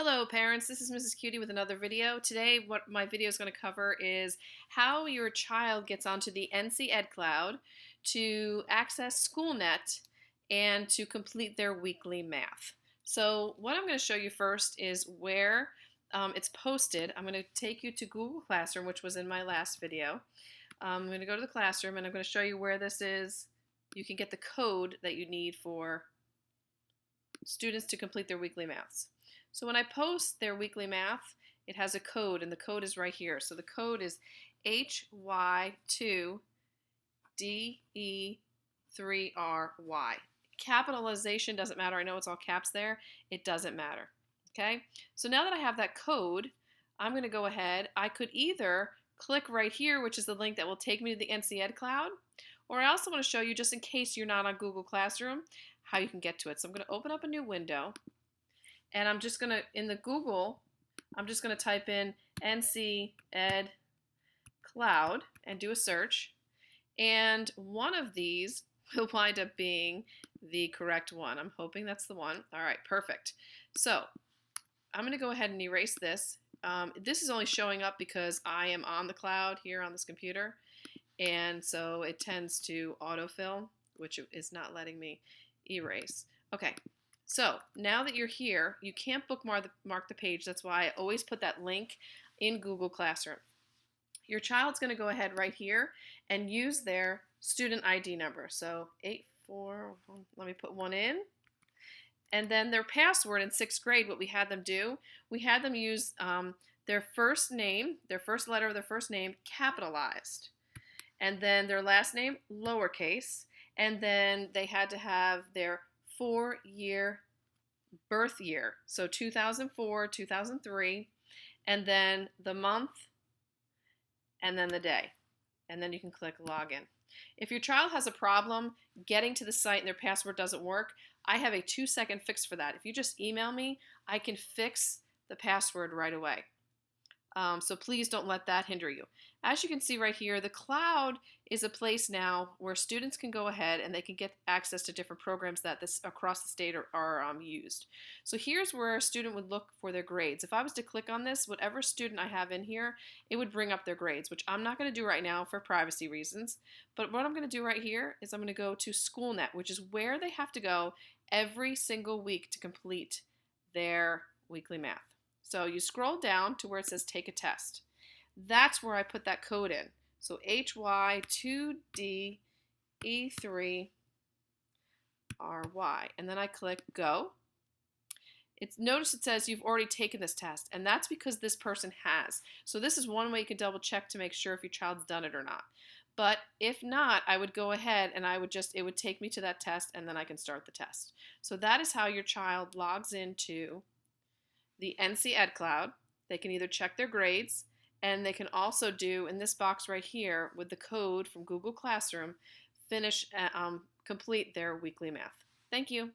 Hello parents, this is Mrs. Kuty with another video. Today what my video is going to cover is how your child gets onto the Ncedcloud to access SchoolNet and to complete their weekly math. So what I'm going to show you first is where it's posted. I'm going to take you to Google Classroom, which was in my last video. I'm going to go to the classroom and I'm going to show you where this is. You can get the code that you need for students to complete their weekly maths. So when I post their weekly math, it has a code, and the code is right here. So the code is HY2DE3RY. Capitalization doesn't matter. I know it's all caps there. It doesn't matter. Okay? So now that I have that code, I'm going to go ahead. I could either click right here, which is the link that will take me to the Ncedcloud, or I also want to show you, just in case you're not on Google Classroom, how you can get to it. So I'm going to open up a new window. And I'm just going to, in the Google, I'm just going to type in Ncedcloud and do a search. And one of these will wind up being the correct one. I'm hoping that's the one. All right, perfect. So I'm going to go ahead and erase this. This is only showing up because I am on the cloud here on this computer. And so it tends to autofill, which is not letting me erase. Okay. So now that you're here, you can't bookmark the page. That's why I always put that link in Google Classroom. Your child's going to go ahead right here and use their student ID number. So 84, let me put one in. And then their password in 6th grade, what we had them do, we had them use their first name, their first letter of their first name, capitalized. And then their last name, lowercase. And then they had to have their 4-year birth year, so 2004, 2003, and then the month, and then the day, and then you can click login. If your child has a problem getting to the site and their password doesn't work, I have a 2-second fix for that. If you just email me, I can fix the password right away. So please don't let that hinder you. As you can see right here, the cloud is a place now where students can go ahead and they can get access to different programs that across the state are used. So here's where a student would look for their grades. If I was to click on this, whatever student I have in here, it would bring up their grades, which I'm not going to do right now for privacy reasons. But what I'm going to do right here is I'm going to go to SchoolNet, which is where they have to go every single week to complete their weekly math. So you scroll down to where it says take a test. That's where I put that code in. So HY2DE3RY. And then I click go. Notice it says you've already taken this test, and that's because this person has. So this is one way you can double check to make sure if your child's done it or not. But if not, I would go ahead and it would take me to that test, and then I can start the test. So that is how your child logs into the Ncedcloud. They can either check their grades, and they can also do, in this box right here with the code from Google Classroom, complete their weekly math. Thank you.